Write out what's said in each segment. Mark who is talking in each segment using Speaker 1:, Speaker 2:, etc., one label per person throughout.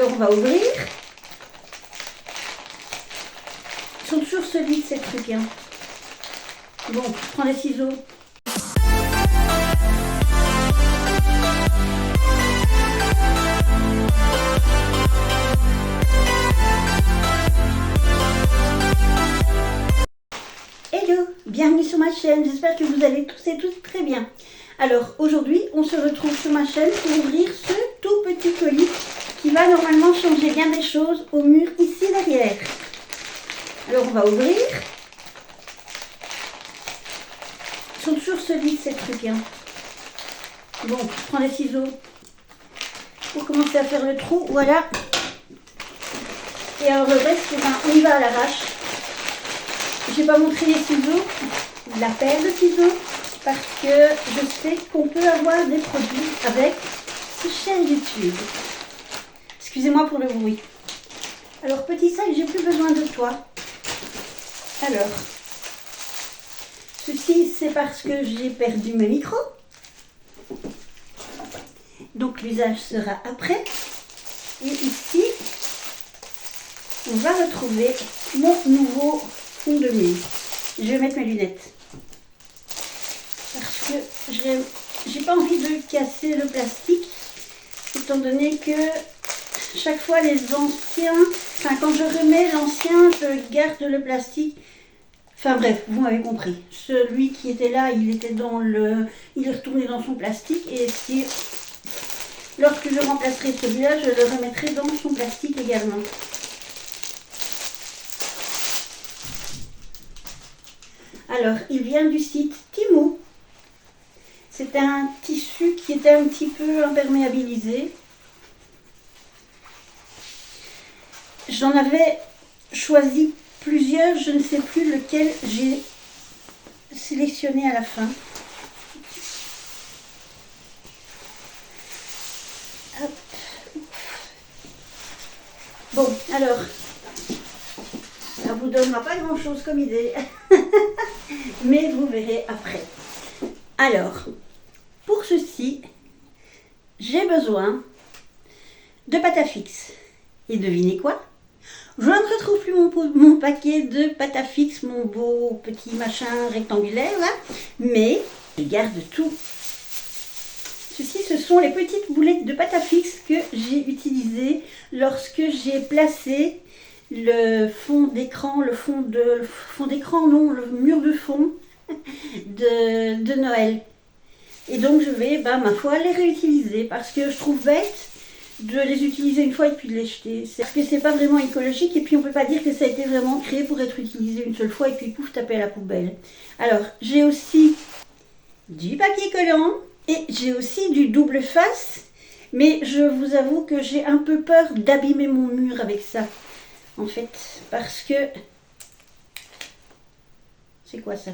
Speaker 1: Alors on va ouvrir. Ils sont toujours solides ces trucs. Hein. Bon, je prends les ciseaux. Hello, bienvenue sur ma chaîne, j'espère que vous allez tous et toutes très bien. Alors aujourd'hui, on se retrouve sur ma chaîne pour ouvrir ce tout petit colis qui va normalement changer bien des choses au mur ici derrière. Alors on va ouvrir. Ils sont toujours solides ces trucs. Hein. Bon, je prends les ciseaux pour commencer à faire le trou, voilà. Et alors le reste, on y va à l'arrache. Je n'ai pas montré les ciseaux, la paire de ciseaux, parce que je sais qu'on peut avoir des produits avec ces chaînes YouTube. Excusez-moi pour le bruit. Alors petit sac, j'ai plus besoin de toi. Alors, ceci c'est parce que j'ai perdu mes micros. Donc l'usage sera après. Et ici, on va retrouver mon nouveau fond de mur. Je vais mettre mes lunettes. Parce que j'ai pas envie de casser le plastique. Étant donné que chaque fois les anciens, quand je remets l'ancien, je garde le plastique. Enfin bref, vous m'avez compris. Celui qui était là, il est retourné dans son plastique. Et si, lorsque je remplacerai celui-là, je le remettrai dans son plastique également. Alors, il vient du site Temu. C'est un tissu qui était un petit peu imperméabilisé. J'en avais choisi plusieurs, je ne sais plus lequel j'ai sélectionné à la fin. Hop. Bon, alors, ça ne vous donnera pas grand-chose comme idée, mais vous verrez après. Alors, pour ceci, j'ai besoin de pâte à fixe. Et devinez quoi? Je ne retrouve plus mon paquet de pâte à fixe, mon beau petit machin rectangulaire là, mais je garde tout. Ceci, ce sont les petites boulettes de pâte à fixe que j'ai utilisées lorsque j'ai placé le fond d'écran, le mur de fond de Noël. Et donc je vais, ma foi, les réutiliser parce que je trouve bête de les utiliser une fois et puis de les jeter. Parce que c'est pas vraiment écologique et puis on peut pas dire que ça a été vraiment créé pour être utilisé une seule fois et puis pouf, taper à la poubelle. Alors, j'ai aussi du papier collant et j'ai aussi du double face, mais je vous avoue que j'ai un peu peur d'abîmer mon mur avec ça. En fait, parce que... C'est quoi ça?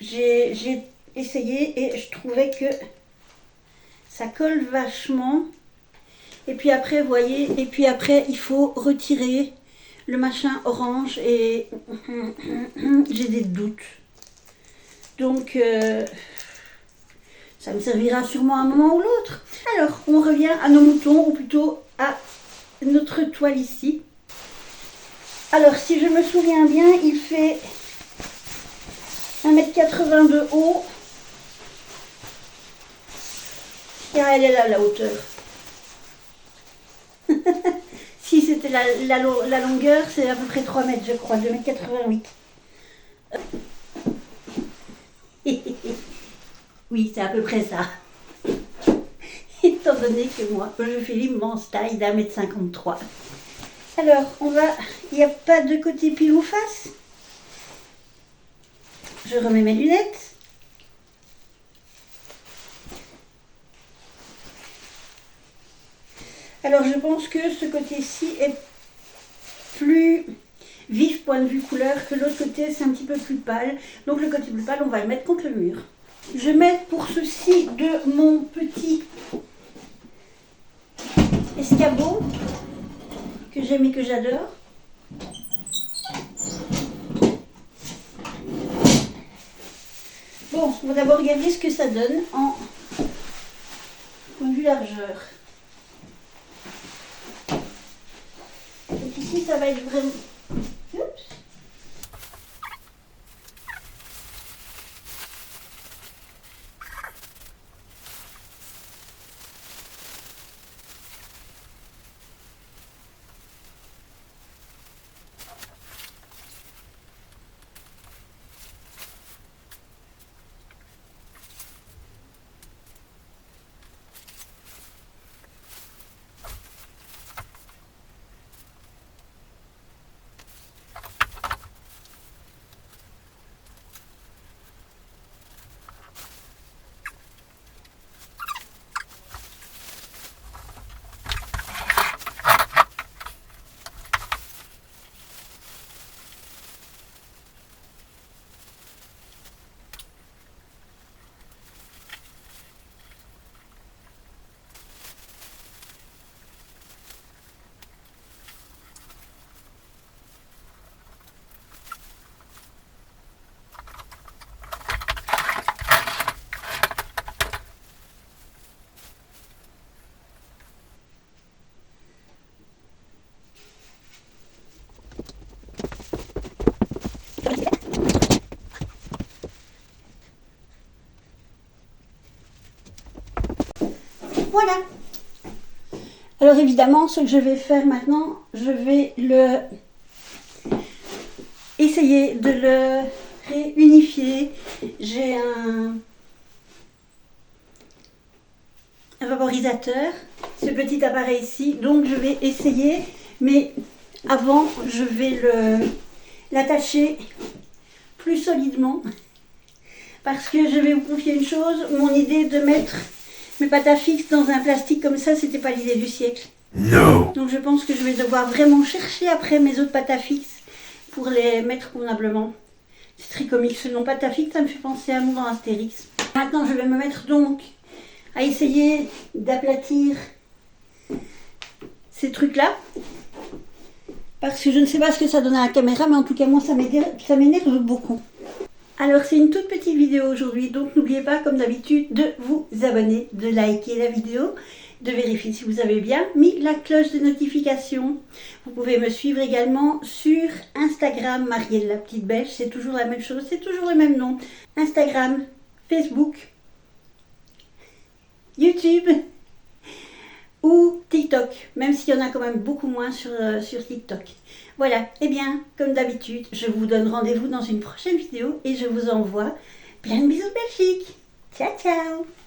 Speaker 1: J'ai essayé et je trouvais que ça colle vachement. Et puis après, vous voyez, et puis après, il faut retirer le machin orange et j'ai des doutes. Donc, ça me servira sûrement à un moment ou l'autre. Alors, on revient à nos moutons, ou plutôt à notre toile ici. Alors, si je me souviens bien, il fait 1,80 m de haut. Car elle est là, la hauteur. Si c'était la longueur, c'est à peu près 3 mètres, je crois, 2,88 m. Oui, c'est à peu près ça. Étant donné que moi, je fais l'immense taille d'1,53 m. Alors, il n'y a pas de côté pile ou face. Je remets mes lunettes. Alors, je pense que ce côté-ci est plus vif point de vue couleur que l'autre côté, c'est un petit peu plus pâle. Donc, le côté plus pâle, on va le mettre contre le mur. Je mets pour ceci de mon petit escabeau que j'aime et que j'adore. Bon, on va d'abord regarder ce que ça donne en point de vue largeur. ça va être vraiment... Oups. Voilà. Alors évidemment, ce que je vais faire maintenant, je vais essayer de le réunifier. J'ai un vaporisateur, ce petit appareil ici, donc je vais essayer, mais avant, je vais l'attacher plus solidement, parce que je vais vous confier une chose, mon idée de mettre mes pâtes à fixe dans un plastique comme ça, c'était pas l'idée du siècle.
Speaker 2: Non.
Speaker 1: Donc je pense que je vais devoir vraiment chercher après mes autres pâtes à fixe pour les mettre convenablement. C'est très comique, ce nom pâte à fixe, ça me fait penser à moi dans Astérix. Maintenant je vais me mettre donc à essayer d'aplatir ces trucs-là. Parce que je ne sais pas ce que ça donne à la caméra, mais en tout cas moi ça m'énerve beaucoup. Alors c'est une toute petite vidéo aujourd'hui, donc n'oubliez pas comme d'habitude de vous abonner, de liker la vidéo, de vérifier si vous avez bien mis la cloche de notification. Vous pouvez me suivre également sur Instagram, Marielle la petite belge, c'est toujours la même chose, c'est toujours le même nom. Instagram, Facebook, YouTube ou TikTok, même s'il y en a quand même beaucoup moins sur TikTok. Voilà, et bien, comme d'habitude, je vous donne rendez-vous dans une prochaine vidéo et je vous envoie plein de bisous Belgique. Ciao, ciao!